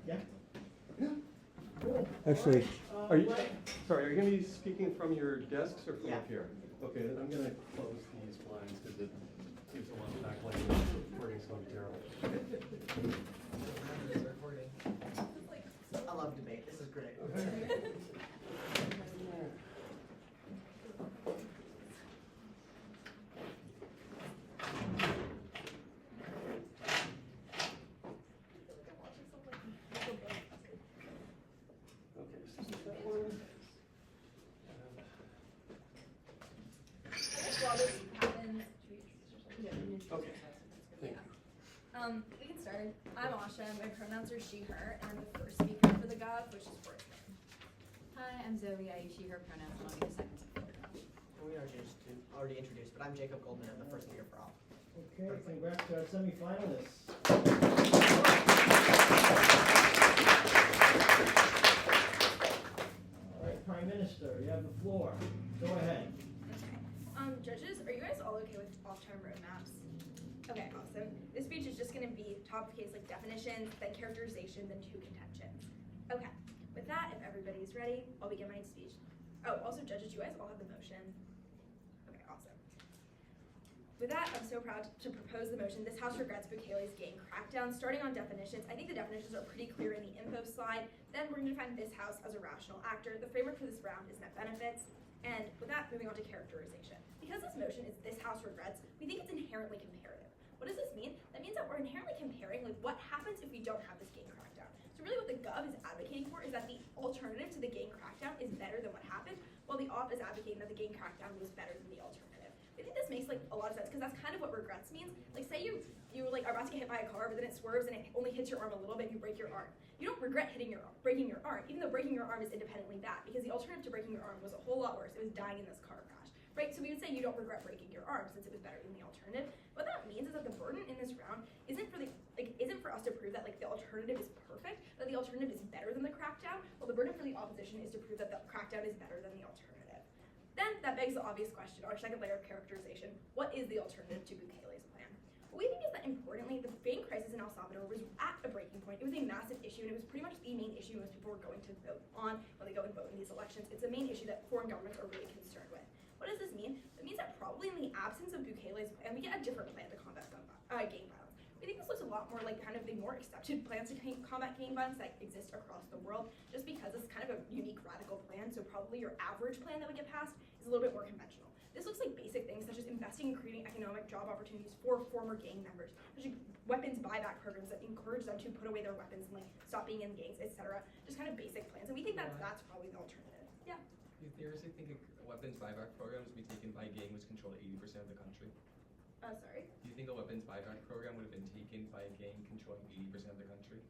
Yeah? Yeah. Cool. Actually, All are you, right. sorry, are you going to be speaking from your desks or from Yeah. up here? Okay, I'm going to close these blinds because it gives a lot of backlight. Recording's going to be terrible. I love debate. This is great. Okay, so this is that one. While this happens, Okay, thank you. we can start. I'm Asha, my pronouns are she, her, and I'm the first speaker for the GOV, which is Portland. Hi, I'm Zoe. I use she, her pronouns, and I'll be the second speaker. We already introduced, but I'm Jacob Goldman. I'm the first speaker for all. Okay, congrats to our semifinalists. All right, Prime Minister, you have the floor. Go ahead. Okay. Judges, are you guys all okay with off-term roadmaps? Okay, awesome. This speech is just going to be top of case like definitions, then characterization, then two contentions. Okay. With that, if everybody's ready, I'll begin my speech. Oh, also judges, you guys all have the motion. Okay, awesome. With that, I'm so proud to propose the motion, this House regrets Bukele's gang crackdown. Starting on definitions, I think the definitions are pretty clear in the info slide. Then we're going to define this House as a rational actor. The framework for this round is net benefits. And with that, moving on to characterization. Because this motion is this House regrets, we think it's inherently comparative. What does this mean? That means that we're inherently comparing like what happens if we don't have this gang crackdown. So really what the Gov is advocating for is that the alternative to the gang crackdown is better than what happened, while the Op is advocating that the gang crackdown was better than the alternative. I think this makes like a lot of sense because that's kind of what regrets means. Like say you like are about to get hit by a car, but then it swerves and it only hits your arm a little bit and you break your arm. You don't regret breaking your arm, even though breaking your arm is independently bad, because the alternative to breaking your arm was a whole lot worse. It was dying in this car crash, right? So we would say you don't regret breaking your arm since it was better than the alternative. What that means is that the burden in this round isn't for us to prove that like the alternative is perfect, that the alternative is better than the crackdown. Well, the burden for the opposition is to prove that the crackdown is better than the alternative. Then that begs the obvious question, our second layer of characterization: what is the alternative to Bukele's plan? What we think is that importantly, the bank crisis in El Salvador was at a breaking point. It was a massive issue, and it was pretty much the main issue most people were going to vote on when they go and vote in these elections. It's a main issue that foreign governments are really concerned with. What does this mean? It means that probably in the absence of Bukele's plan, we get a different plan to combat gang violence. We think this looks a lot more like kind of the more accepted plans to combat gang violence that exist across the world, just because it's kind of a unique, radical plan. So probably your average plan that would get passed is a little bit more conventional. This looks like basic things such as investing in creating economic job opportunities for former gang members, such as weapons buyback programs that encourage them to put away their weapons and like stop being in gangs, etc. Just kind of basic plans, and we think that's probably the alternative. Yeah. You seriously think a weapons buyback programs would be taken by a gang which controlled 80% of the country? Sorry? Do you think a weapons buyback program would have been taken by a gang controlling 80% of the country?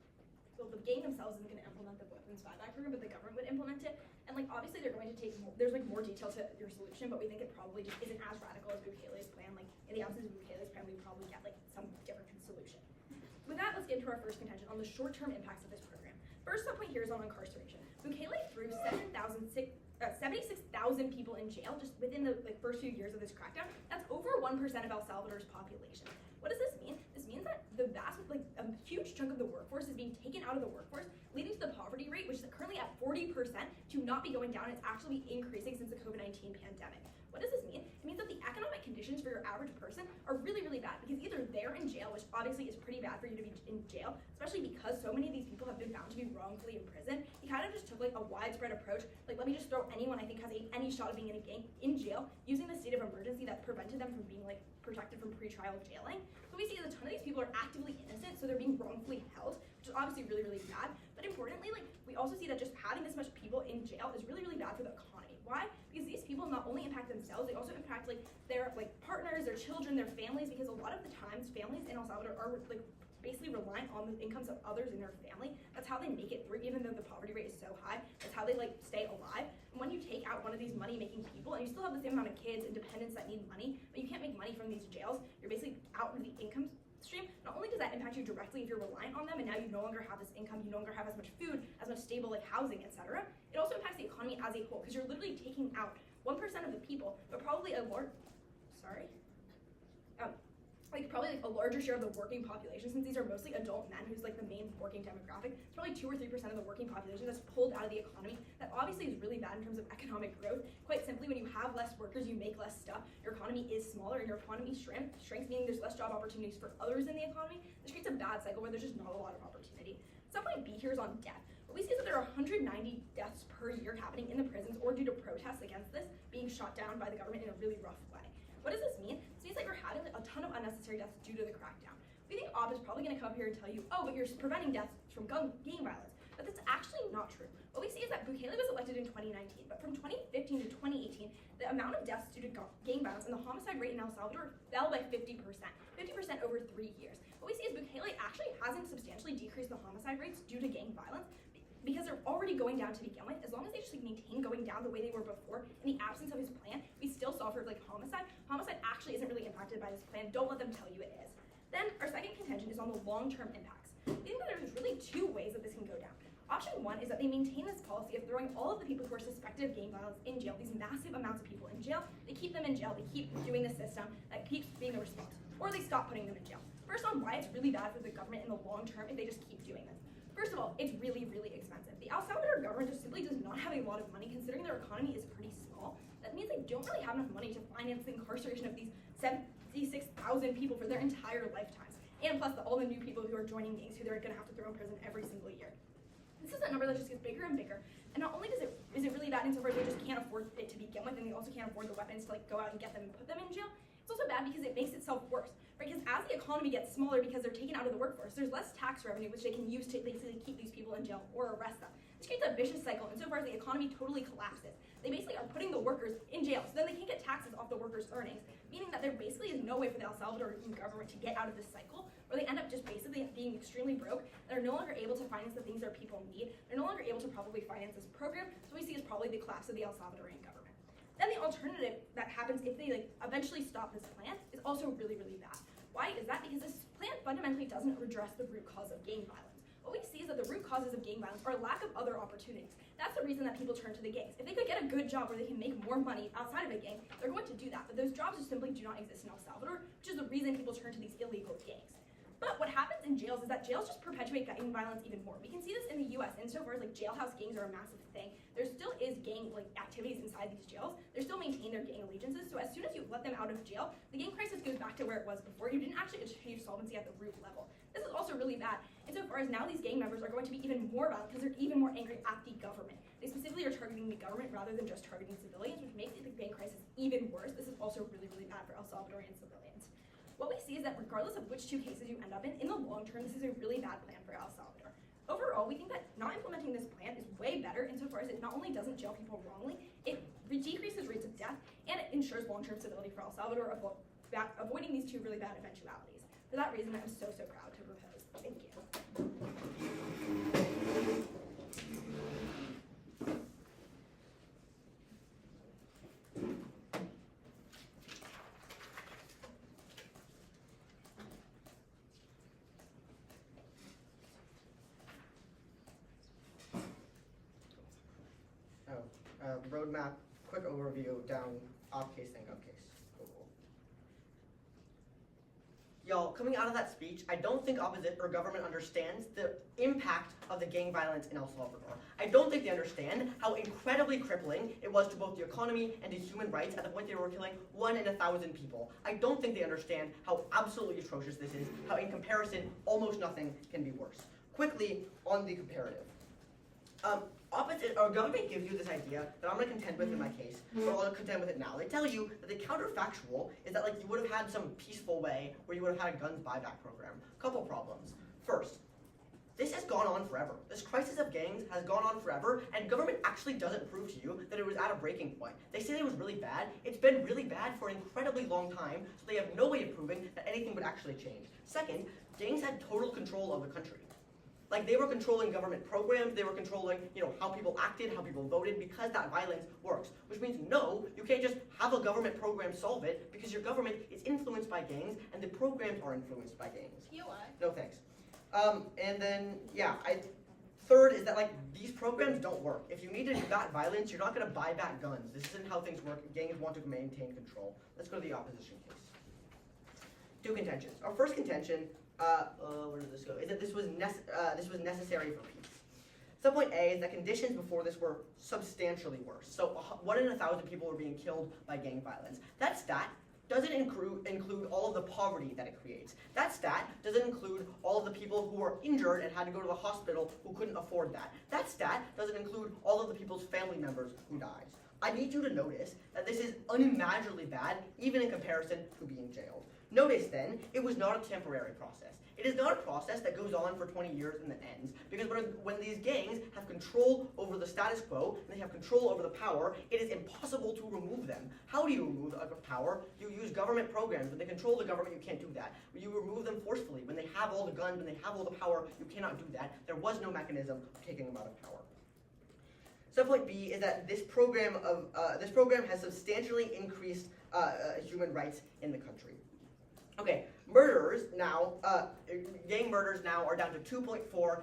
Well, the gang themselves isn't going to implement the weapons buyback program, but the government would implement it. And like obviously they're going to take there's like more detail to your solution, but we think it probably just isn't as radical as Bukele's plan. Like in the absence of Bukele's plan, we probably get like some different solution. With that, let's get into our first contention on the short-term impacts of this program. First point here is on incarceration. Bukele threw 76,000 people in jail just within the first few years of this crackdown. That's over 1% of El Salvador's population. What does this mean? This means that the a huge chunk of the workforce is being taken out of the workforce, leading to the poverty rate, which is currently at 40%, to not be going down. It's actually increasing since the COVID-19 pandemic. What does this mean? It means that the economic conditions for your average person are really, really bad, because either they're in jail, which obviously is pretty bad for you to be in jail, especially because so many of these people have been found to be wrongfully imprisoned. He kind of just took like a widespread approach, like let me just throw anyone I think has any shot of being in a gang in jail, using the state of emergency that prevented them from being like protected from pretrial jailing. So we see a ton of these people are actively innocent, so they're being wrongfully held, which is obviously really, really bad. But importantly, like we also see that just having this much people in jail is really, really bad for the economy. Why? Because these people not only impact themselves, they also impact like their partners, their children, their families, because a lot of the times families in El Salvador are like basically reliant on the incomes of others in their family. That's how they make it through, even though the poverty rate is so high. That's how they like stay alive. And when you take out one of these money-making people, and you still have the same amount of kids and dependents that need money, but you can't make money from these jails, you're basically out of the income stream. Not only does that impact you directly if you're reliant on them, and now you no longer have this income, you no longer have as much food, as much stable housing, etc. It also impacts the economy as a whole, because you're literally taking out 1% of the people, but probably a like probably like a larger share of the working population, since these are mostly adult men who's like the main working demographic. It's probably 2 or 3% of the working population that's pulled out of the economy. That obviously is really bad in terms of economic growth. Quite simply, when you have less workers, you make less stuff. Your economy is smaller, and your economy shrinks, meaning there's less job opportunities for others in the economy. This creates a bad cycle where there's just not a lot of opportunity. Subpoint B here is on death. What we see is that there are 190 deaths per year happening in the prisons or due to protests against this, being shot down by the government in a really rough way. What does this mean? This means that we're having a ton of unnecessary deaths due to the crackdown. We think Op is probably going to come here and tell you, oh, but you're preventing deaths from gang violence. But that's actually not true. What we see is that Bukele was elected in 2019, but from 2015 to 2018, the amount of deaths due to gang violence and the homicide rate in El Salvador fell by 50%. 50% over 3 years. What we see is Bukele actually hasn't substantially decreased the homicide rates due to gang violence, because they're already going down to begin with. As long as they just like maintain going down the way they were before, in the absence of his plan, we still suffer like homicide. Homicide actually isn't really impacted by this plan. Don't let them tell you it is. Then our second contention is on the long-term impacts. We think that there's really 2 ways that this can go down. Option 1 is that they maintain this policy of throwing all of the people who are suspected of gang violence in jail, these massive amounts of people in jail. They keep them in jail. They keep doing the system that keeps being the response. Or they stop putting them in jail. First on why it's really bad for the government in the long term if they just keep doing this. First of all, it's really, really expensive. The El Salvador government just simply does not have a lot of money, considering their economy is pretty small. That means they don't really have enough money to finance the incarceration of these 76,000 people for their entire lifetimes. And plus all the new people who are joining gangs who they're going to have to throw in prison every single year. This is a number that just gets bigger and bigger. And not only is it really bad insofar as they just can't afford it to begin with, and they also can't afford the weapons to like go out and get them and put them in jail, it's also bad because it makes itself worse. Because as the economy gets smaller because they're taken out of the workforce, there's less tax revenue which they can use to basically keep these people in jail or arrest them. This creates a vicious cycle insofar as the economy totally collapses. They basically are putting the workers in jail, so then they can't get taxes off the workers' earnings, meaning that there basically is no way for the El Salvadorian government to get out of this cycle, where they end up just basically being extremely broke. They're no longer able to finance the things their people need. They're no longer able to probably finance this program, so we see is probably the collapse of the El Salvadorian government. Then the alternative that happens if they eventually stop this plan is also really, really bad. Why is that? Because this plan fundamentally doesn't address the root cause of gang violence. What we see is that the root causes of gang violence are a lack of other opportunities. That's the reason that people turn to the gangs. If they could get a good job where they can make more money outside of a gang, they're going to do that. But those jobs just simply do not exist in El Salvador, which is the reason people turn to these illegal gangs. But what happens in jails is that jails just perpetuate gang violence even more. We can see this in the US insofar as jailhouse gangs are a massive thing. There still is gang activities inside these jails. They still maintain their gang allegiances. So as soon as you let them out of jail, the gang crisis goes back to where it was before. You didn't actually achieve solvency at the root level. This is also really bad insofar as now these gang members are going to be even more violent because they're even more angry at the government. They specifically are targeting the government rather than just targeting civilians, which makes the gang crisis even worse. This is also really, really bad for El Salvadorian civilians. What we see is that regardless of which 2 cases you end up in the long term, this is a really bad plan for El Salvador. Overall, we think that not implementing this plan is way better insofar as it not only doesn't jail people wrongly, it decreases rates of death, and it ensures long-term stability for El Salvador, avoiding these 2 really bad eventualities. For that reason, I'm so, so proud to propose. Thank you. Roadmap, quick overview down off case, then gov case. Cool. Y'all, coming out of that speech, I don't think opposition or government understands the impact of the gang violence in El Salvador. I don't think they understand how incredibly crippling it was to both the economy and to human rights at the point they were killing 1 in 1,000 people. I don't think they understand how absolutely atrocious this is, how in comparison, almost nothing can be worse. Quickly, on the comparative. Government gives you this idea that I'm going to contend with in my case, but I'll contend with it now. They tell you that the counterfactual is that you would have had some peaceful way where you would have had a guns buyback program. Couple problems. First, this has gone on forever. This crisis of gangs has gone on forever, and government actually doesn't prove to you that it was at a breaking point. They say it was really bad. It's been really bad for an incredibly long time, so they have no way of proving that anything would actually change. Second, gangs had total control of the country. They were controlling government programs, they were controlling, how people acted, how people voted, because that violence works. Which means, no, you can't just have a government program solve it, because your government is influenced by gangs, and the programs are influenced by gangs. TOI. No thanks. And then, third is that, these programs don't work. If you need to combat violence, you're not going to buy back guns. This isn't how things work. Gangs want to maintain control. Let's go to the opposition case. Two contentions. Our first contention, where does this go? Is that this was necessary for peace. Subpoint A is that conditions before this were substantially worse. So 1 in 1,000 people were being killed by gang violence. That stat doesn't include all of the poverty that it creates. That stat doesn't include all of the people who were injured and had to go to the hospital who couldn't afford that. That stat doesn't include all of the people's family members who died. I need you to notice that this is unimaginably bad, even in comparison to being jailed. Notice then, it was not a temporary process. It is not a process that goes on for 20 years and then ends, because when these gangs have control over the status quo, and they have control over the power, it is impossible to remove them. How do you remove a power? You use government programs. When they control the government, you can't do that. You remove them forcefully. When they have all the guns, when they have all the power, you cannot do that. There was no mechanism of taking them out of power. Subpoint B is that this program has substantially increased human rights in the country. Okay, murders now, gang murders now are down to 2.4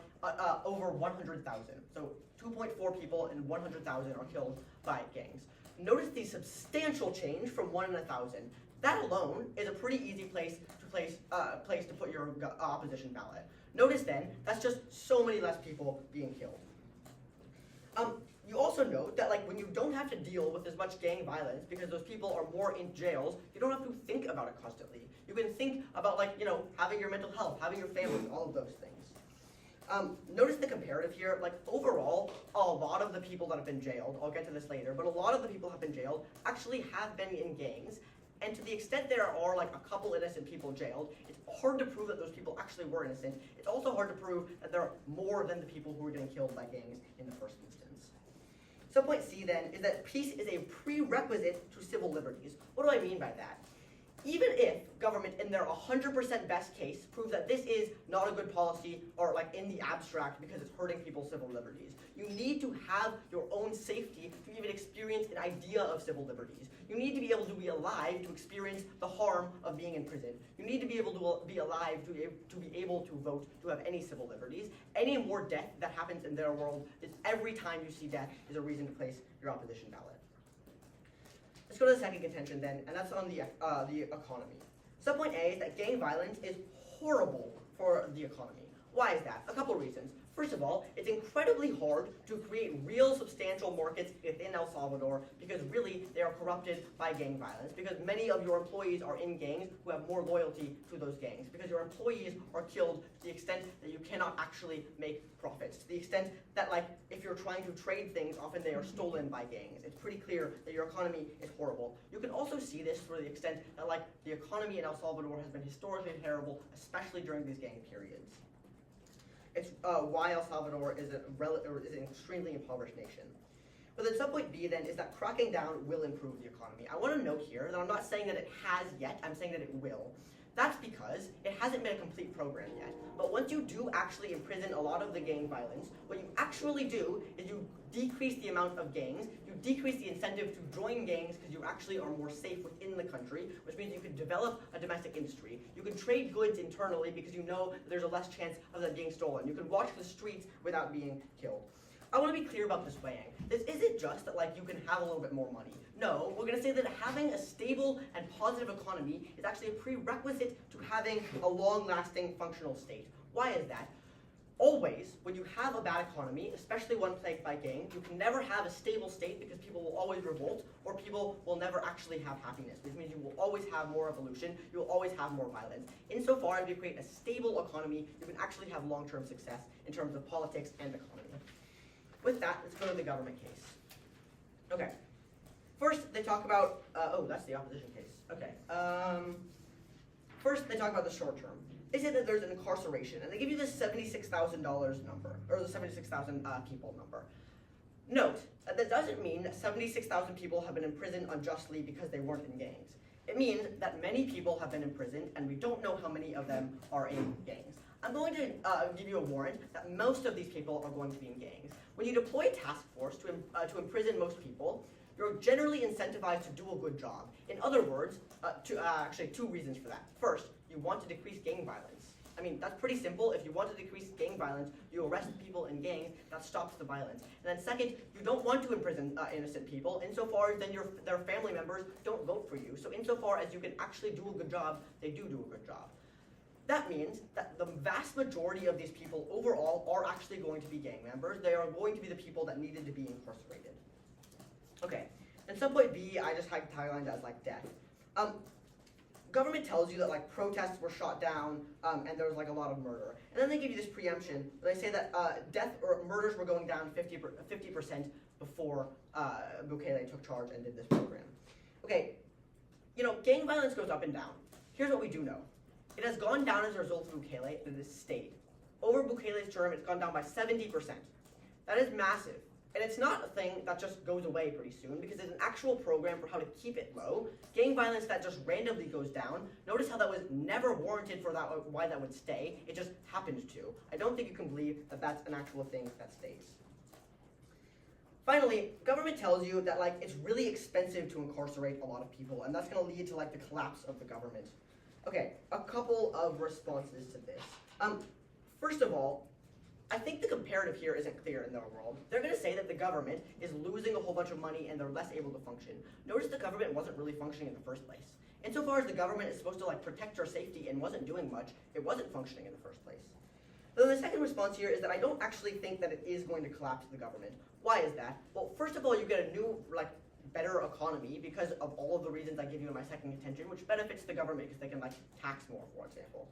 over 100,000. So 2.4 people in 100,000 are killed by gangs. Notice the substantial change from 1 in 1,000. That alone is a pretty easy place to put your opposition ballot. Notice then, that's just so many less people being killed. You also note that when you don't have to deal with as much gang violence because those people are more in jails, you don't have to think about it constantly. You can think about having your mental health, having your family, all of those things. Notice the comparative here. Overall, a lot of the people that have been jailed, I'll get to this later, but a lot of the people who have been jailed actually have been in gangs. And to the extent there are a couple innocent people jailed, it's hard to prove that those people actually were innocent. It's also hard to prove that there are more than the people who were getting killed by gangs in the first instance. Subpoint C then is that peace is a prerequisite to civil liberties. What do I mean by that? Even if government in their 100% best case proves that this is not a good policy or in the abstract because it's hurting people's civil liberties, you need to have your own safety to even experience an idea of civil liberties. You need to be able to be alive to experience the harm of being in prison. You need to be able to be alive to be able to vote, to have any civil liberties. Any more death that happens in their world, is every time you see death is a reason to place your opposition ballot. Let's go to the second contention then, and that's on the economy. Subpoint A is that gang violence is horrible for the economy. Why is that? A couple reasons. First of all, it's incredibly hard to create real substantial markets within El Salvador because really they are corrupted by gang violence, because many of your employees are in gangs who have more loyalty to those gangs, because your employees are killed to the extent that you cannot actually make profits, to the extent that if you're trying to trade things, often they are stolen by gangs. It's pretty clear that your economy is horrible. You can also see this for the extent that the economy in El Salvador has been historically terrible, especially during these gang periods. It's why El Salvador is an extremely impoverished nation. But then subpoint B then is that cracking down will improve the economy. I want to note here that I'm not saying that it has yet, I'm saying that it will. That's because it hasn't been a complete program yet. But once you do actually imprison a lot of the gang violence, what you actually do is you decrease the amount of gangs, you decrease the incentive to join gangs because you actually are more safe within the country, which means you can develop a domestic industry. You can trade goods internally because you know that there's a less chance of them being stolen. You can walk the streets without being killed. I want to be clear about this weighing. This isn't just that you can have a little bit more money. No, we're going to say that having a stable and positive economy is actually a prerequisite to having a long-lasting functional state. Why is that? Always, when you have a bad economy, especially one plagued by gangs, you can never have a stable state because people will always revolt, or people will never actually have happiness, which means you will always have more revolution, you will always have more violence. Insofar as you create a stable economy, you can actually have long-term success in terms of politics and economy. With that, let's go to the government case. Okay. First, they talk about, that's the opposition case. Okay. First, they talk about the short term. They say that there's an incarceration, and they give you this $76,000 number, or the 76,000 people number. Note that that doesn't mean that 76,000 people have been imprisoned unjustly because they weren't in gangs. It means that many people have been imprisoned, and we don't know how many of them are in gangs. I'm going to give you a warrant that most of these people are going to be in gangs. When you deploy a task force to imprison most people, you're generally incentivized to do a good job. In other words, actually two reasons for that. First, you want to decrease gang violence. I mean, that's pretty simple. If you want to decrease gang violence, you arrest people in gangs. That stops the violence. And then second, you don't want to imprison innocent people insofar as then their family members don't vote for you. So insofar as you can actually do a good job, they do a good job. That means that the vast majority of these people overall are actually going to be gang members. They are going to be the people that needed to be incarcerated. Okay, and subpoint B, I just had taglined as like death. Government tells you that like protests were shot down and there was like a lot of murder. And then they give you this preemption. They say that death or murders were going down 50% before Bukele took charge and did this program. Okay, you know, gang violence goes up and down. Here's what we do know. It has gone down as a result of Bukele, and it has stayed. Over Bukele's term, it's gone down by 70%. That is massive. And it's not a thing that just goes away pretty soon, because it's an actual program for how to keep it low. Gang violence that just randomly goes down. Notice how that was never warranted for that, why that would stay. It just happened to. I don't think you can believe that that's an actual thing that stays. Finally, government tells you that like it's really expensive to incarcerate a lot of people, and that's going to lead to like the collapse of the government. Okay, a couple of responses to this. First of all, I think the comparative here isn't clear in their world. They're going to say that the government is losing a whole bunch of money and they're less able to function. Notice the government wasn't really functioning in the first place. Insofar as the government is supposed to like protect our safety and wasn't doing much, it wasn't functioning in the first place. Then the second response here is that I don't actually think that it is going to collapse the government. Why is that? Well, first of all, you get a new, like, better economy because of all of the reasons I give you in my second contention, which benefits the government because they can like tax more, for example.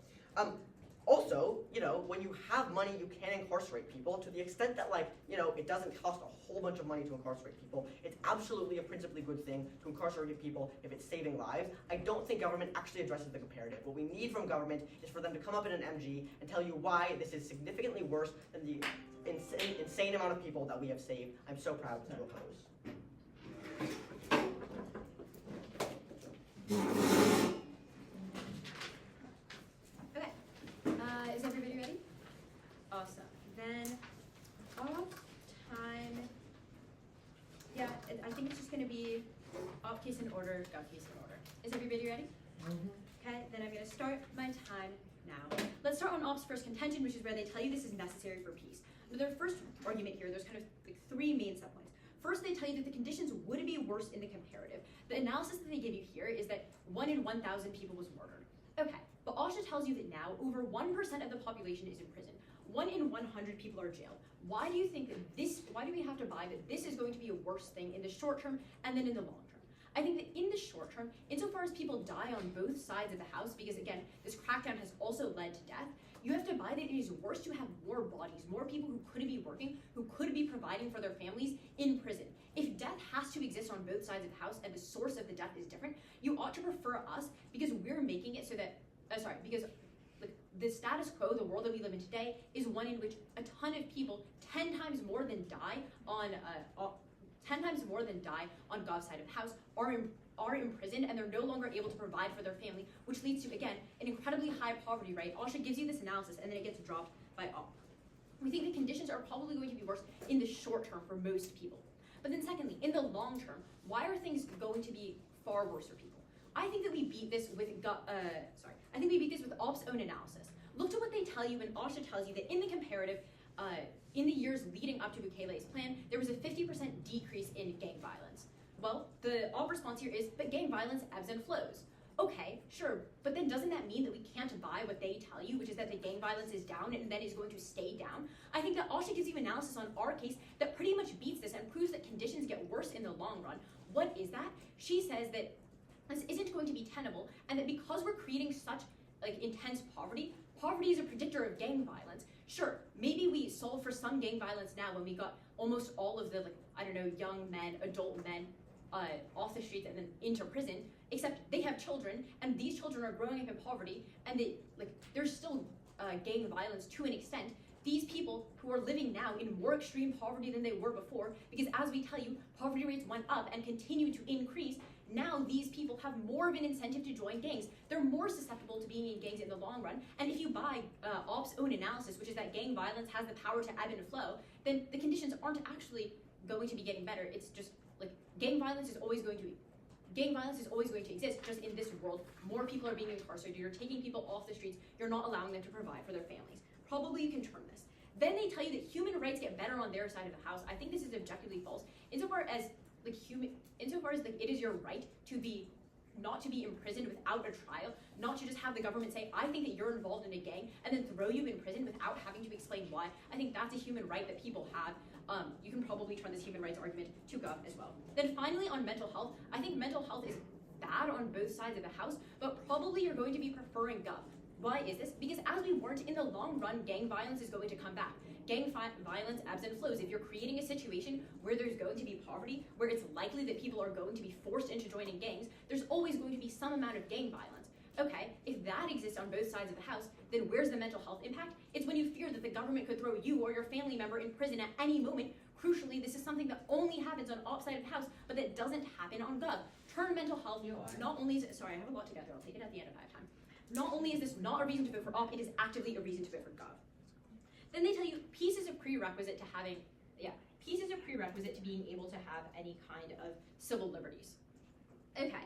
Also, you know, when you have money, you can incarcerate people to the extent that like, you know, it doesn't cost a whole bunch of money to incarcerate people. It's absolutely a principally good thing to incarcerate people if it's saving lives. I don't think government actually addresses the comparative. What we need from government is for them to come up in an MG and tell you why this is significantly worse than the insane amount of people that we have saved. I'm so proud to oppose. Okay, is everybody ready? Awesome. Then, off time. Yeah, I think it's just going to be off case in order, gov case in order. Is everybody ready? Okay, then I'm going to start my time now. Let's start on ops first contention, which is where they tell you this is necessary for peace. Their first argument here, there's kind of like three main subpoints. First, they tell you that the conditions would be worse in the comparative. The analysis that they give you here is that 1 in 1,000 people was murdered. Okay, but OSHA tells you that now over 1% of the population is in prison. 1 in 100 people are jailed. Why do you think that why do we have to buy that this is going to be a worse thing in the short term and then in the long term? I think that in the short term, insofar as people die on both sides of the house, because again, this crackdown has also led to death, you have to buy that it is worse to have more bodies, more people who could be working, who could be providing for their families in prison. If death has to exist on both sides of the house and the source of the death is different, you ought to prefer us because we're making it so that, because like, the status quo, the world that we live in today, is one in which a ton of people, 10 times more than die on God's side of the house, are imprisoned and they're no longer able to provide for their family, which leads to, again, an incredibly high poverty rate. OSHA gives you this analysis and then it gets dropped by all. We think the conditions are probably going to be worse in the short term for most people. But then secondly, in the long term, why are things going to be far worse for people? I think that we beat this with OP's own analysis. Look to what they tell you when OSHA tells you that in the comparative, in the years leading up to Bukele's plan, there was a 50% decrease in gang violence. Well, the OP response here is, but gang violence ebbs and flows. Okay, sure, but then doesn't that mean that we can't buy what they tell you, which is that the gang violence is down and then is going to stay down? I think that OSHA gives you analysis on our case that pretty much beats this and proves that conditions get worse in the long run. What is that? She says that this isn't going to be tenable and that because we're creating such like intense poverty is a predictor of gang violence. Sure, maybe we solve for some gang violence now when we got almost all of the young men, adult men off the streets and then into prison, except they have children and these children are growing up in poverty and there's still gang violence to an extent. These people who are living now in more extreme poverty than they were before, because as we tell you, poverty rates went up and continue to increase. Now these people have more of an incentive to join gangs. They're more susceptible to being in gangs in the long run. And if you buy OP's own analysis, which is that gang violence has the power to ebb and flow, then the conditions aren't actually going to be getting better. It's just like gang violence is always going to gang violence is always going to exist, just in this world, more people are being incarcerated, you're taking people off the streets, you're not allowing them to provide for their families. Probably you can turn this. Then they tell you that human rights get better on their side of the house. I think this is objectively false. Insofar as it is your right to be not to be imprisoned without a trial, not to just have the government say, I think that you're involved in a gang, and then throw you in prison without having to explain why. I think that's a human right that people have. You can probably turn this human rights argument to Gov as well. Then finally on mental health, I think mental health is bad on both sides of the house, but probably you're going to be preferring Gov. Why is this? Because as we warned, in the long run, gang violence is going to come back. Gang violence ebbs and flows. If you're creating a situation where there's going to be poverty, where it's likely that people are going to be forced into joining gangs, there's always going to be some amount of gang violence. Okay, if that exists on both sides of the house, then where's the mental health impact? It's when you fear that the government could throw you or your family member in prison at any moment. Crucially, this is something that only happens on opposite side of the house, but that doesn't happen on Gov. Turn mental health, not only is it, sorry, I have a lot to get through, I'll take it at the end if I have time. Not only is this not a reason to vote for op, it is actively a reason to vote for Gov. Then they tell you peace is a prerequisite to having, peace is a prerequisite to being able to have any kind of civil liberties. Okay,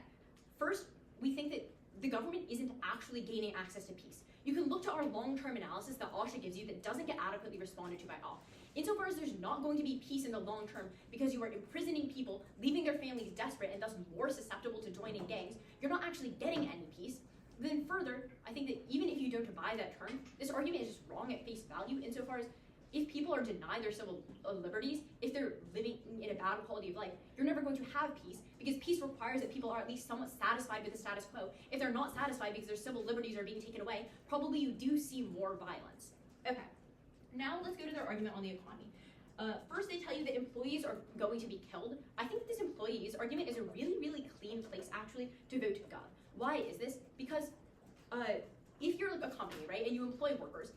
first, we think that the government isn't actually gaining access to peace. You can look to our long-term analysis that OSHA gives you that doesn't get adequately responded to by op. Insofar as there's not going to be peace in the long term because you are imprisoning people, leaving their families desperate and thus more susceptible to joining gangs, you're not actually getting any peace. Then further, I think that even if you don't buy that term, this argument is just wrong at face value insofar as if people are denied their civil liberties, if they're living in a bad quality of life, you're never going to have peace because peace requires that people are at least somewhat satisfied with the status quo. If they're not satisfied because their civil liberties are being taken away, probably you do see more violence. Okay, now let's go to their argument on the economy. First, they tell you that employees are going to be killed. I think this employees argument is a really, really clean place actually to vote to Gov. Why is this? Because if you're like a company, right, and you employ workers,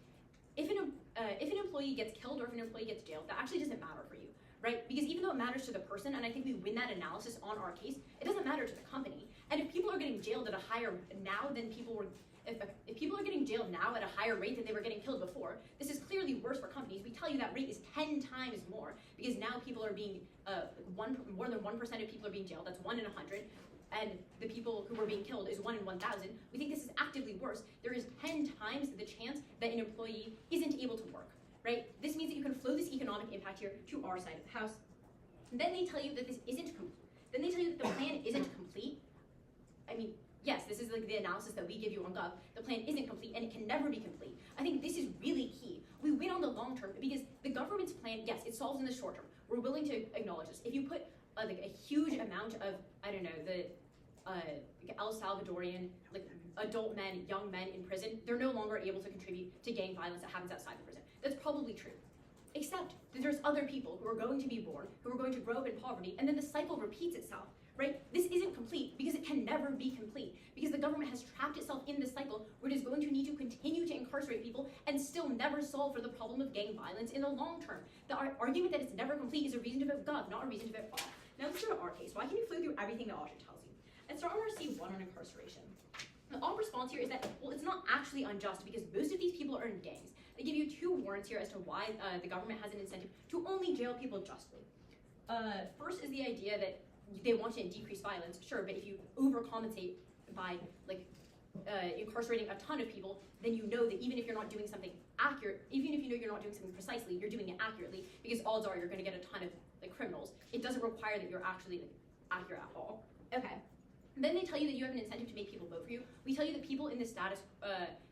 if an employee gets killed or if an employee gets jailed, that actually doesn't matter for you, right? Because even though it matters to the person, and I think we win that analysis on our case, it doesn't matter to the company. And if people are getting jailed at a higher now than people were, if people are getting jailed now at a higher rate than they were getting killed before, this is clearly worse for companies. We tell you that rate is 10 times more because now people are being, more than 1% of people are being jailed, that's 1 in 100. And the people who were being killed is 1 in 1,000, we think this is actively worse. There is 10 times the chance that an employee isn't able to work, right? This means that you can flow this economic impact here to our side of the house. And then they tell you that this isn't then they tell you that the plan isn't complete. I mean, yes, this is like the analysis that we give you on Gov. The plan isn't complete and it can never be complete. I think this is really key. We win on the long term because the government's plan, yes, it solves in the short term. We're willing to acknowledge this. If you put like a huge amount of, I don't know, the El Salvadorian, like adult men, young men in prison, they're no longer able to contribute to gang violence that happens outside the prison. That's probably true. Except that there's other people who are going to be born, who are going to grow up in poverty, and then the cycle repeats itself, right? This isn't complete because it can never be complete because the government has trapped itself in this cycle where it is going to need to continue to incarcerate people and still never solve for the problem of gang violence in the long term. The argument that it's never complete is a reason to vote Gov, not a reason to vote off. Now let's go to our case. Why can you flow through everything that OSHA tells you? Let's start on our C1 on incarceration. The op response here is that, well, it's not actually unjust because most of these people are in gangs. They give you 2 warrants here as to why the government has an incentive to only jail people justly. First is the idea that they want to decrease violence, sure, but if you overcompensate by like incarcerating a ton of people, then you know that even if you're not doing something accurate, even if you know you're not doing something precisely, you're doing it accurately because odds are you're going to get a ton of like criminals. It doesn't require that you're actually like, accurate at all. Okay. And then they tell you that you have an incentive to make people vote for you. We tell you that people in this status,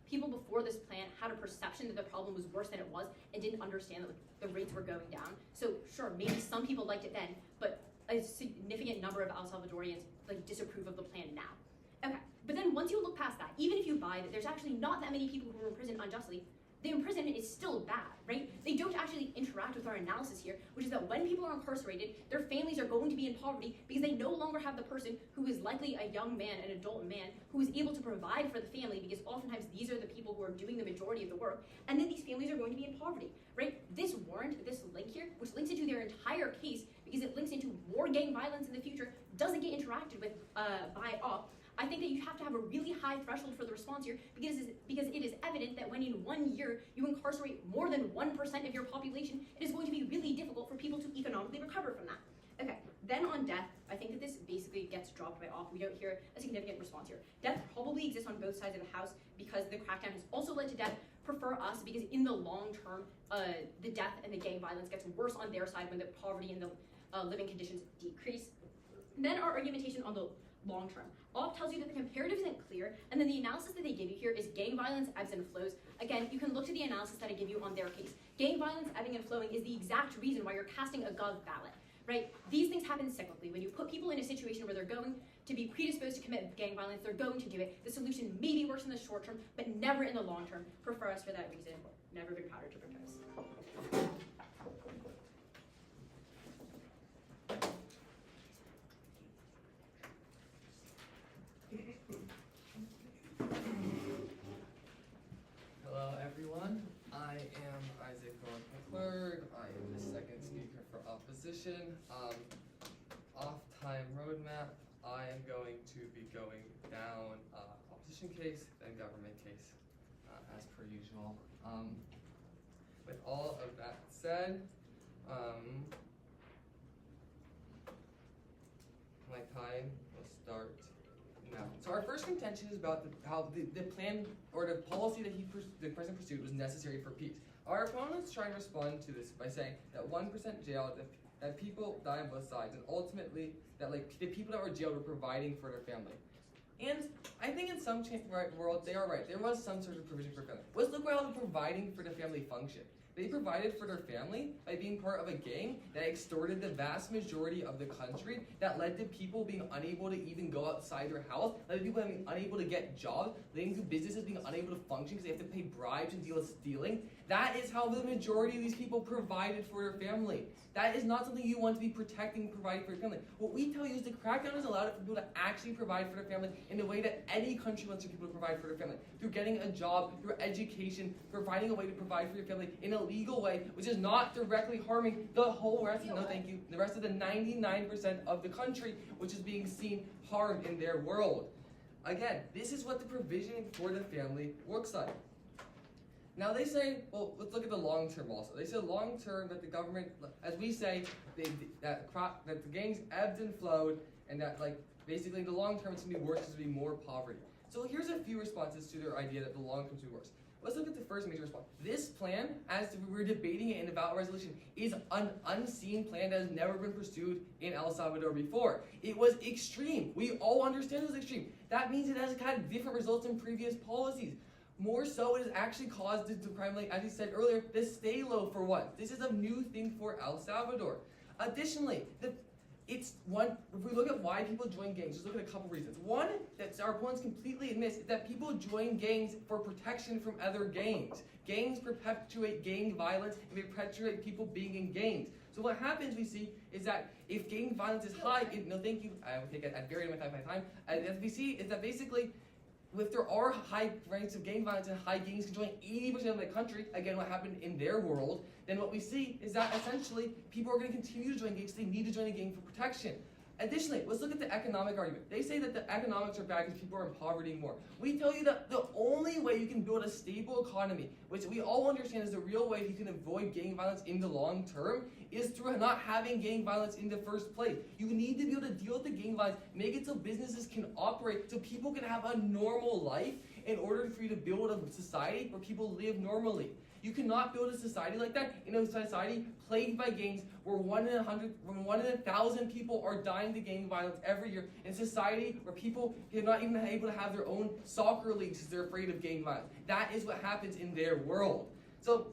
people before this plan had a perception that the problem was worse than it was and didn't understand that the rates were going down. So sure, maybe some people liked it then, but a significant number of El Salvadorians like disapprove of the plan now. Okay, but then once you look past that, even if you buy that there's actually not that many people who are imprisoned unjustly, the imprisonment is still bad, right? They don't actually interact with our analysis here, which is that when people are incarcerated, their families are going to be in poverty because they no longer have the person who is likely a young man, an adult man, who is able to provide for the family because oftentimes these are the people who are doing the majority of the work, and then these families are going to be in poverty, right? This warrant, this link here, which links into their entire case because it links into more gang violence in the future, doesn't get interacted with by op. I think that you have to have a really high threshold for the response here because it is evident that when in 1 year you incarcerate more than 1% of your population, it is going to be really difficult for people to economically recover from that. Okay, then on death, I think that this basically gets dropped by off. We don't hear a significant response here. Death probably exists on both sides of the house because the crackdown has also led to death. Prefer us because in the long term, the death and the gang violence gets worse on their side when the poverty and the living conditions decrease. Then our argumentation on the long term. Off tells you that the comparative isn't clear, and then the analysis that they give you here is gang violence ebbs and flows. Again, you can look to the analysis that I give you on their case. Gang violence ebbing and flowing is the exact reason why you're casting a gov ballot, right? These things happen cyclically. When you put people in a situation where they're going to be predisposed to commit gang violence, they're going to do it. The solution maybe works in the short term, but never in the long term. Prefer us for that reason. Never been prouder to propose. Hello everyone, I am Isaac McClurg. I am the second speaker for opposition. Off-time roadmap, I am going to be going down opposition case, then government case, as per usual. With all of that said, my time will start now. So our first contention is about how the plan or the policy that the president pursued was necessary for peace. Our opponents try and respond to this by saying that 1% jail, that people die on both sides, and ultimately that the people that were jailed were providing for their family. And I think in some world they are right. There was some sort of provision for family. Let's look at how the providing for the family function. They provided for their family by being part of a gang that extorted the vast majority of the country, that led to people being unable to even go outside their house, led to people being unable to get jobs, leading to businesses being unable to function because they have to pay bribes and deal with stealing. That is how the majority of these people provided for their family. That is not something you want to be protecting and providing for your family. What we tell you is the crackdown has allowed for people to actually provide for their family in the way that any country wants people to provide for their family. Through getting a job, through education, providing a way to provide for your family in a legal way, which is not directly harming the whole rest of, the rest of the 99% of the country, which is being seen harmed in their world. Again, this is what the provision for the family looks like. Now they say, well, let's look at the long term also. They say long term that the government, as we say, that the gangs ebbed and flowed, and that basically in the long term it's going to be worse because there'll be more poverty. So here's a few responses to their idea that the long term is going to be worse. Let's look at the first major response. This plan, as we were debating it in the ballot resolution, is an unseen plan that has never been pursued in El Salvador before. It was extreme. We all understand it was extreme. That means it has had different results in previous policies. More so, it has actually caused it to primarily, as you said earlier, to stay low for once. This is a new thing for El Salvador. Additionally, if we look at why people join gangs, just look at a couple reasons. One, that our opponents completely admit, is that people join gangs for protection from other gangs. Gangs perpetuate gang violence and perpetuate people being in gangs. So what happens, we see, is that if gang violence is high, no thank you, I will take it at very much my time, as we see is that basically, if there are high rates of gang violence and high gangs can join 80% of the country, again what happened in their world, then what we see is that essentially people are going to continue to join gangs, they need to join a gang for protection. Additionally, let's look at the economic argument. They say that the economics are bad because people are in poverty more. We tell you that the only way you can build a stable economy, which we all understand is the real way you can avoid gang violence in the long term, is through not having gang violence in the first place. You need to be able to deal with the gang violence, make it so businesses can operate, so people can have a normal life in order for you to build a society where people live normally. You cannot build a society like that in a society plagued by gangs where 1 in 1,000 people are dying to gang violence every year, in a society where people are not even able to have their own soccer leagues because they're afraid of gang violence. That is what happens in their world. So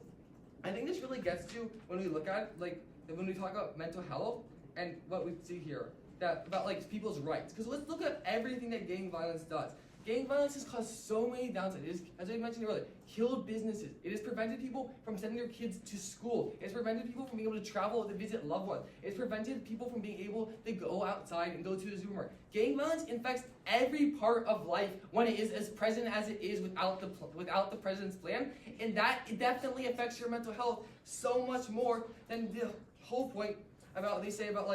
I think this really gets to when we look at when we talk about mental health and what we see here about people's rights. Because let's look at everything that gang violence does. Gang violence has caused so many downsides. It has, as I mentioned earlier, killed businesses. It has prevented people from sending their kids to school. It has prevented people from being able to travel to visit loved ones. It has prevented people from being able to go outside and go to the supermarket. Gang violence infects every part of life when it is as present as it is without the president's plan, and that it definitely affects your mental health so much more than the whole point about they say about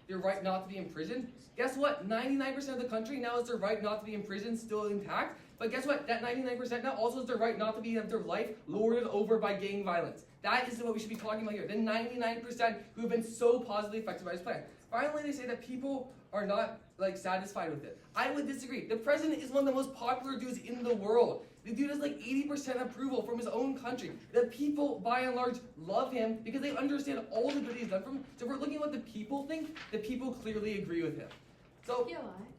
your right not to be imprisoned. Guess what? 99% of the country now is their right not to be imprisoned still intact. But guess what? That 99% now also is their right not to have their life lorded over by gang violence. That is what we should be talking about here. The 99% who have been so positively affected by this plan. Finally, they say that people are not satisfied with it. I would disagree. The president is one of the most popular dudes in the world. The dude has 80% approval from his own country. The people, by and large, love him because they understand all the good he's done for them. So if we're looking at what the people think, the people clearly agree with him. So,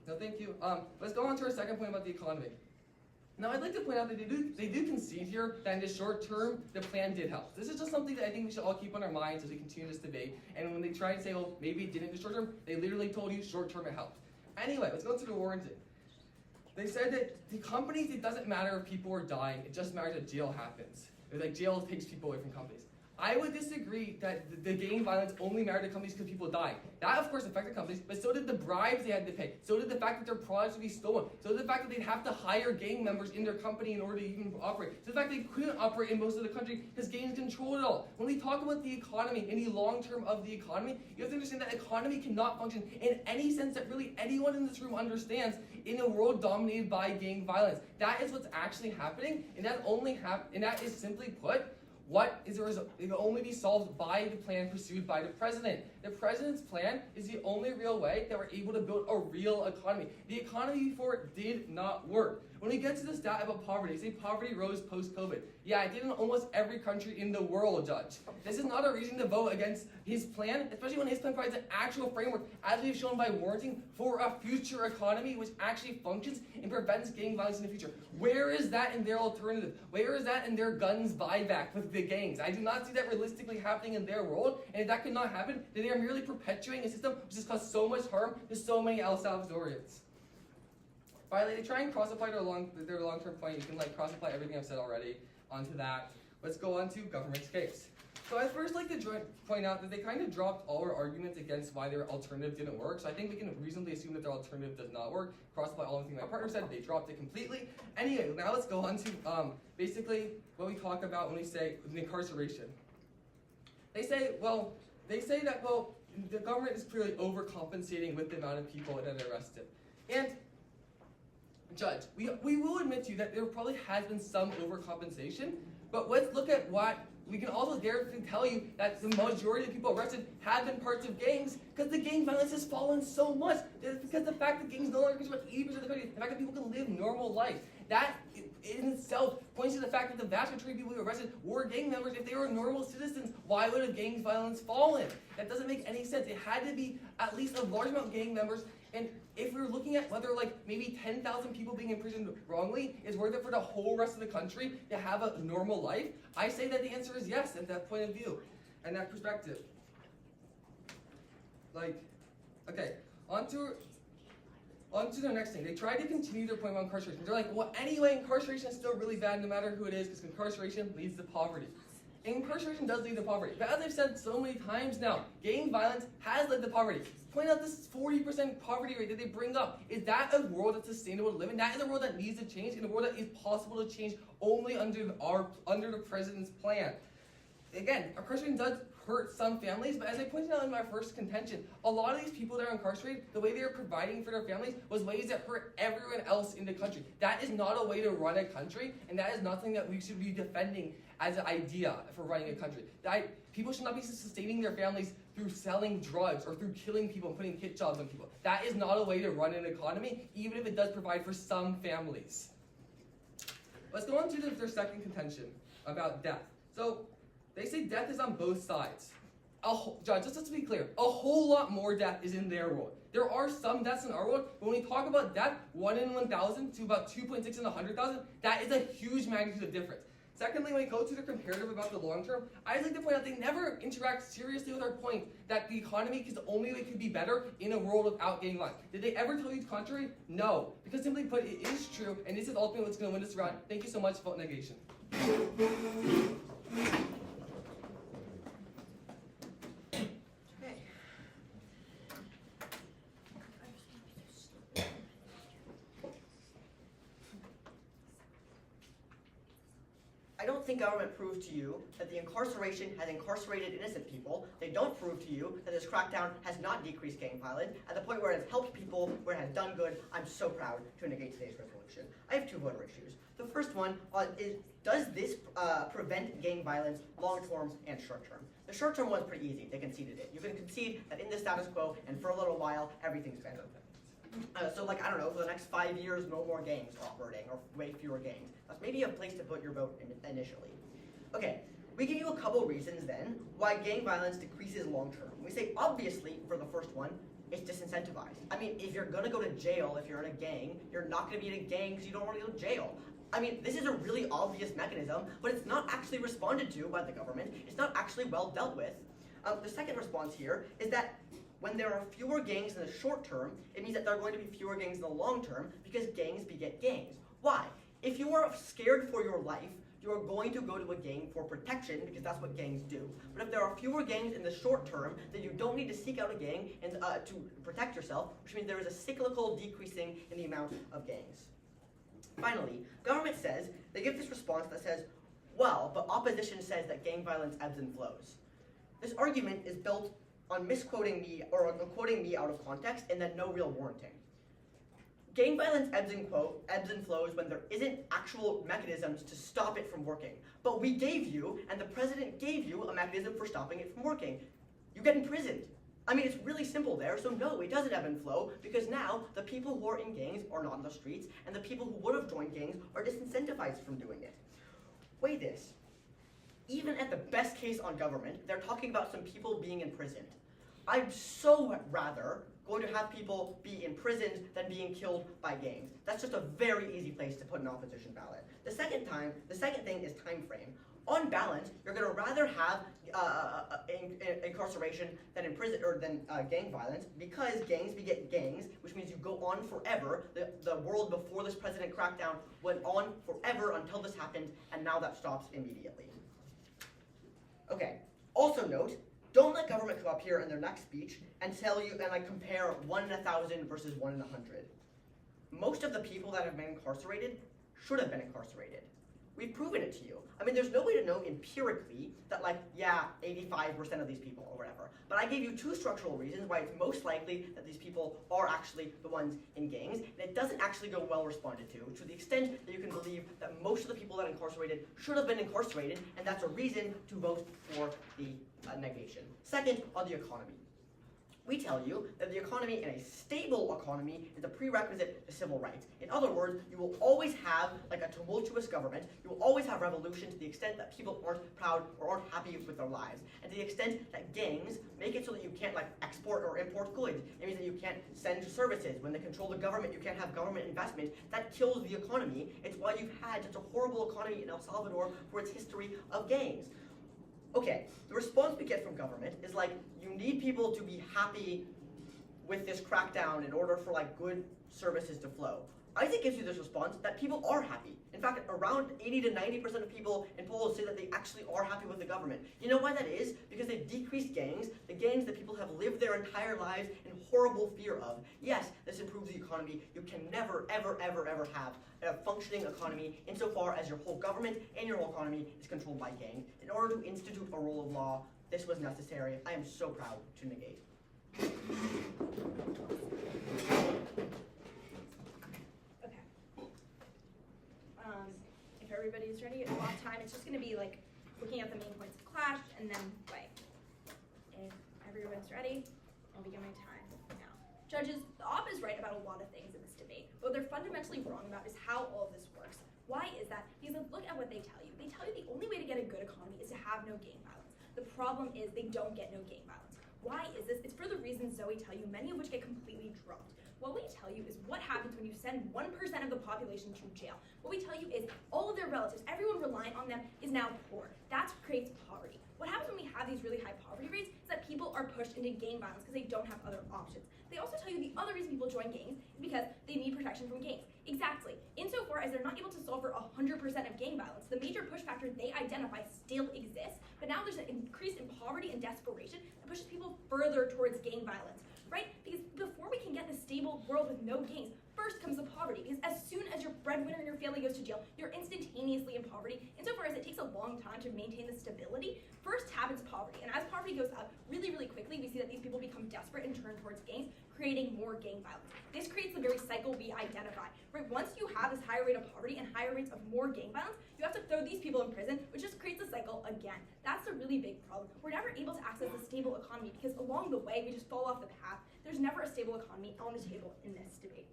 no, thank you. Let's go on to our second point about the economy. Now, I'd like to point out that they do concede here that in the short term, the plan did help. This is just something that I think we should all keep on our minds as we continue this debate. And when they try and say, well, maybe it didn't in the short term, they literally told you short term it helped. Anyway, let's go to the warranty. They said that the companies, it doesn't matter if people are dying, it just matters if jail happens. It's jail takes people away from companies. I would disagree that the gang violence only mattered to companies because people died. That, of course, affected companies, but so did the bribes they had to pay. So did the fact that their products would be stolen. So did the fact that they'd have to hire gang members in their company in order to even operate. So the fact they couldn't operate in most of the country because gangs controlled it all. When we talk about the economy, any long term of the economy, you have to understand that economy cannot function in any sense that really anyone in this room understands in a world dominated by gang violence. That is what's actually happening, and that is simply put, what is the result? It can only be solved by the plan pursued by the president. The president's plan is the only real way that we're able to build a real economy. The economy before did not work. When we get to the stat about poverty, say poverty rose post-COVID. Yeah, it did in almost every country in the world, Judge. This is not a reason to vote against his plan, especially when his plan provides an actual framework, as we've shown by warranting, for a future economy which actually functions and prevents gang violence in the future. Where is that in their alternative? Where is that in their guns buyback with the gangs? I do not see that realistically happening in their world, and if that could not happen, then they are merely perpetuating a system which has caused so much harm to so many El Salvadorians. Finally, they try and cross-apply their long-term point. You can cross-apply everything I've said already onto that. Let's go on to government's case. So I'd first like to point out that they kind of dropped all our arguments against why their alternative didn't work. So I think we can reasonably assume that their alternative does not work. Cross-apply all the things my partner said. They dropped it completely. Anyway, now let's go on to basically what we talk about when we say incarceration. They say that the government is clearly overcompensating with the amount of people that are arrested. And Judge, we will admit to you that there probably has been some overcompensation, but let's look at what we can also dare to tell you that the majority of the people arrested have been parts of gangs because the gang violence has fallen so much. It's because the fact that gangs no longer control about 80% of the country, the fact that people can live normal lives, that in itself points to the fact that the vast majority of people who arrested were gang members. If they were normal citizens, why would a gang violence fallen? That doesn't make any sense. It had to be at least a large amount of gang members. And if we're looking at whether maybe 10,000 people being imprisoned wrongly is worth it for the whole rest of the country to have a normal life, I say that the answer is yes at that point of view and that perspective. Okay, on to the next thing. They tried to continue their point about incarceration. They're like, well, anyway, incarceration is still really bad no matter who it is because incarceration leads to poverty. Incarceration does lead to poverty. But as I've said so many times now, gang violence has led to poverty. Point out this 40% poverty rate that they bring up. Is that a world that's sustainable to live in? That is a world that needs to change, and a world that is possible to change only under the president's plan. Again, incarceration does hurt some families, but as I pointed out in my first contention, a lot of these people that are incarcerated, the way they are providing for their families was ways that hurt everyone else in the country. That is not a way to run a country, and that is not something that we should be defending as an idea for running a country. People should not be sustaining their families through selling drugs or through killing people and putting hit jobs on people. That is not a way to run an economy, even if it does provide for some families. Let's go on to their second contention about death. So they say death is on both sides. Judge, just to be clear, a whole lot more death is in their world. There are some deaths in our world, but when we talk about death, 1 in 1,000 to about 2.6 in 100,000, that is a huge magnitude of difference. Secondly, when we go to the comparative about the long term, I'd like to point out they never interact seriously with our point that the economy is the only way it could be better in a world without gang violence. Did they ever tell you the contrary? No. Because simply put, it is true, and this is ultimately what's going to win this round. Thank you so much. Vote negation. I don't think government proves to you that the incarceration has incarcerated innocent people. They don't prove to you that this crackdown has not decreased gang violence. At the point where it has helped people, where it has done good, I'm so proud to negate today's resolution. I have two voter issues. The first one is, does this prevent gang violence long-term and short-term? The short-term one's pretty easy. They conceded it. You can concede that in the status quo and for a little while, everything's better. So like, I don't know, for the next 5 years, no more gangs are operating, or way fewer gangs. That's maybe a place to put your vote initially. Okay, we give you a couple reasons then why gang violence decreases long term. We say, obviously, for the first one, it's disincentivized. I mean, if you're gonna go to jail if you're in a gang, you're not gonna be in a gang because you don't want to go to jail. I mean, this is a really obvious mechanism, but it's not actually responded to by the government. It's not actually well dealt with. The second response here is that when there are fewer gangs in the short term, it means that there are going to be fewer gangs in the long term because gangs beget gangs. Why? If you are scared for your life, you are going to go to a gang for protection because that's what gangs do. But if there are fewer gangs in the short term, then you don't need to seek out a gang and, to protect yourself, which means there is a cyclical decreasing in the amount of gangs. Finally, government says, they give this response that says, well, but opposition says that gang violence ebbs and flows. This argument is built on misquoting me, or on quoting me out of context, and then no real warranting. Gang violence ebbs and flows when there isn't actual mechanisms to stop it from working. But we gave you, and the president gave you, a mechanism for stopping it from working. You get imprisoned. I mean, it's really simple there, so no, it doesn't ebb and flow, because now the people who are in gangs are not in the streets, and the people who would have joined gangs are disincentivized from doing it. Weigh this. Even at the best case on government, they're talking about some people being imprisoned. I'd so rather going to have people be imprisoned than being killed by gangs. That's just a very easy place to put an opposition ballot. The second thing is time frame. On balance, you're going to rather have incarceration than gang violence because gangs beget gangs, which means you go on forever. The world before this president crackdown went on forever until this happened, and now that stops immediately. Okay. Also note, don't let government come up here in their next speech and tell you and compare 1 in 1,000 versus 1 in 100. Most of the people that have been incarcerated should have been incarcerated. We've proven it to you. I mean, there's no way to know empirically that 85% of these people or whatever. But I gave you two structural reasons why it's most likely that these people are actually the ones in gangs, and it doesn't actually go well responded to the extent that you can believe that most of the people that are incarcerated should have been incarcerated, and that's a reason to vote for the negation. Second, on the economy. We tell you that the economy, in a stable economy, is a prerequisite to civil rights. In other words, you will always have a tumultuous government. You will always have revolution to the extent that people aren't proud or aren't happy with their lives. And to the extent that gangs make it so that you can't export or import goods. It means that you can't send services. When they control the government, you can't have government investment. That kills the economy. It's why you've had such a horrible economy in El Salvador for its history of gangs. Okay, the response we get from government is you need people to be happy with this crackdown in order for good services to flow. Isaac gives you this response that people are happy. In fact, around 80 to 90% of people in polls say that they actually are happy with the government. You know why that is? Because they've decreased gangs, the gangs that people have lived their entire lives in horrible fear of. Yes, this improves the economy. You can never, ever, ever, ever have a functioning economy insofar as your whole government and your whole economy is controlled by gangs. In order to institute a rule of law, this was necessary. I am so proud to negate. If everybody's ready, a lot of time, it's just going to be looking at the main points of clash and then play. If everyone's ready, I'll begin my time now. Judges, the op is right about a lot of things in this debate, but what they're fundamentally wrong about is how all of this works. Why is that? Because look at what they tell you. They tell you the only way to get a good economy is to have no gang violence. The problem is they don't get no gang violence. Why is this? It's for the reasons Zoe tell you, many of which get completely dropped. What we tell you is what happens when you send 1% of the population to jail. What we tell you is all of their relatives, everyone reliant on them, is now poor. That creates poverty. What happens when we have these really high poverty rates is that people are pushed into gang violence because they don't have other options. They also tell you the other reason people join gangs is because they need protection from gangs. Exactly. Insofar as they're not able to solve for 100% of gang violence, the major push factor they identify still exists, but now there's an increase in poverty and desperation that pushes people further towards gang violence, right? Because before we can get this stable world with no gangs, first first comes the poverty, because as soon as your breadwinner in your family goes to jail, you're instantaneously in poverty. Insofar as it takes a long time to maintain the stability, first happens poverty. And as poverty goes up really, really quickly, we see that these people become desperate and turn towards gangs, creating more gang violence. This creates the very cycle we identify. Right? Once you have this higher rate of poverty and higher rates of more gang violence, you have to throw these people in prison, which just creates a cycle again. That's a really big problem. We're never able to access a stable economy because along the way, we just fall off the path. There's never a stable economy on the table in this debate.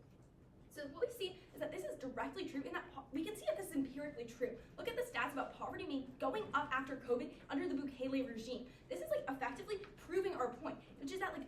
So what we see is that this is directly true, and that we can see that this is empirically true. Look at the stats about poverty going up after COVID under the Bukele regime. This is like effectively proving our point, which is that like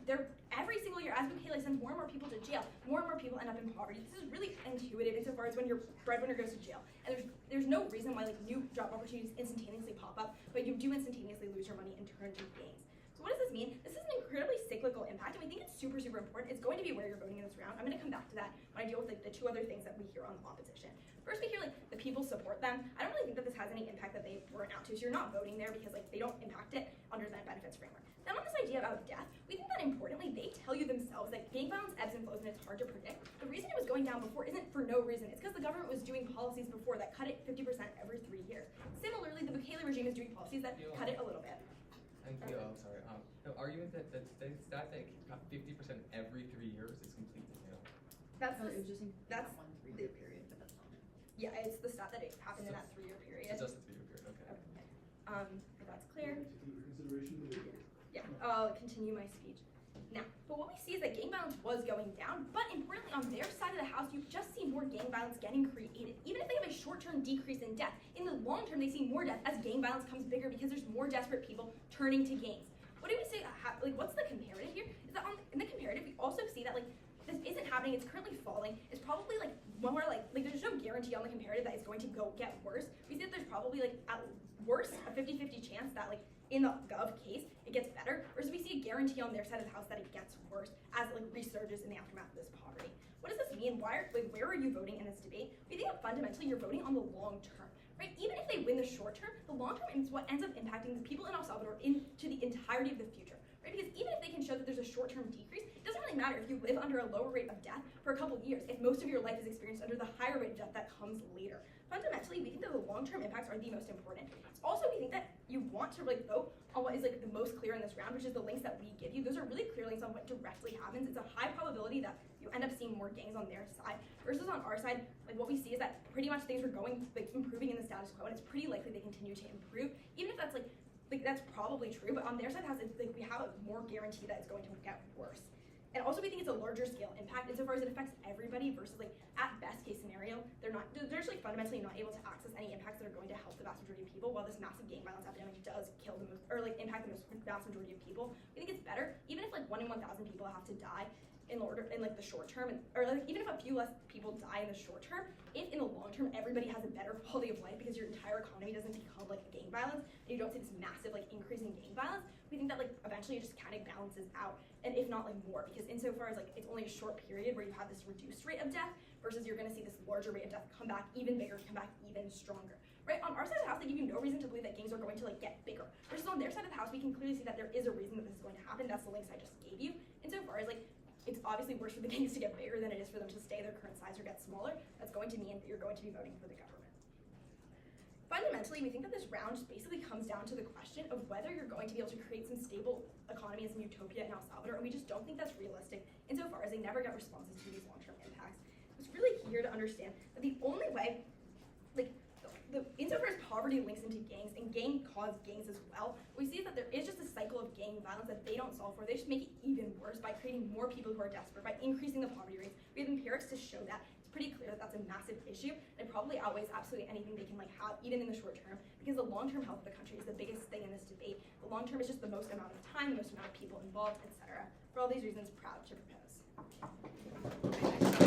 every single year as Bukele sends more and more people to jail, more and more people end up in poverty. This is really intuitive insofar as when your breadwinner goes to jail, and there's no reason why like new job opportunities instantaneously pop up, but you do instantaneously lose your money and turn to gangs. So what does this mean? This is an incredibly cyclical impact, and we think it's super, super important. It's going to be where you're voting in this round. I'm going to come back to that when I deal with like the two other things that we hear on the opposition. First, we hear like the people support them. I don't really think that this has any impact that they weren't out to, so you're not voting there because like they don't impact it under the benefits framework. Then on this idea about death, we think that importantly, they tell you themselves that gang violence ebbs and flows and it's hard to predict. The reason it was going down before isn't for no reason. It's because the government was doing policies before that cut it 50% every 3 years. Similarly, the Bukele regime is doing policies that cut it a little bit. Sorry. The argument that the stat that cut 50% every 3 years is completely new. That's Oh, it was just in that's that 1 3 year period, but that's not it. yeah, it's the stat that it happened in that 3 year period. It's just a 3 year period, okay. If that's clear. Consideration. Yeah, I'll continue my speech. Now, but what we see is that gang violence was going down, but importantly on their side of the house, you just see more gang violence getting created. Even if they have a short-term decrease in death, in the long term they see more death as gang violence comes bigger because there's more desperate people turning to gangs. What do we say, like what's the comparative here? Is that in the comparative, we also see that like this isn't happening, it's currently falling. It's probably like more like there's no guarantee on the comparative that it's going to get worse. We see that there's probably like at worst a 50-50 chance that like in the Gov case, it gets better, versus we see a guarantee on their side of the house that it gets worse as it like resurges in the aftermath of this poverty. What does this mean? Where are you voting in this debate? We think that fundamentally you're voting on the long term, right? Even if they win the short term, the long term is what ends up impacting the people in El Salvador into the entirety of the future, right? Because even if they can show that there's a short term decrease, it doesn't really matter if you live under a lower rate of death for a couple years, if most of your life is experienced under the higher rate of death that comes later. Fundamentally, we think that the long-term impacts are the most important. Also, we think that you want to like vote on what is like the most clear in this round, which is the links that we give you. Those are really clear links on what directly happens. It's a high probability that you end up seeing more gangs on their side versus on our side. Like what we see is that pretty much things are going like improving in the status quo, and it's pretty likely they continue to improve, even if that's like that's probably true. But on their side, we have a more guarantee that it's going to get worse. And also we think it's a larger scale impact insofar as it affects everybody versus like at best case scenario, they're just like fundamentally not able to access any impacts that are going to help the vast majority of people, while this massive gang violence epidemic does kill the most, or like impact the vast majority of people. We think it's better, even if like 1 in 1,000 people have to die in like the short term, or like even if a few less people die in the short term, if in the long term everybody has a better quality of life because your entire economy doesn't become like gang violence and you don't see this massive like increase in gang violence, we think that like eventually it just kind of balances out, and if not like more, because insofar as like it's only a short period where you have this reduced rate of death versus you're going to see this larger rate of death come back even bigger, come back even stronger. Right, on our side of the house, they give you no reason to believe that gangs are going to like get bigger. Versus on their side of the house, we can clearly see that there is a reason that this is going to happen. That's the links I just gave you. Insofar as like it's obviously worse for the gangs to get bigger than it is for them to stay their current size or get smaller. That's going to mean that you're going to be voting for the government. Fundamentally, we think that this round just basically comes down to the question of whether you're going to be able to create some stable economy and some utopia in El Salvador, and we just don't think that's realistic insofar as they never get responses to these long-term impacts. It's really here to understand that the only way, like, insofar as poverty links into gangs and gang-caused gangs as well, we see that there is just a cycle of gang violence that they don't solve for. They just make it even worse by creating more people who are desperate, by increasing the poverty rates. We have empirics to show that. It's pretty clear that that's a massive issue, and it probably outweighs absolutely anything they can like have, even in the short term, because the long-term health of the country is the biggest thing in this debate. The long term is just the most amount of time, the most amount of people involved, etc. For all these reasons, proud to propose.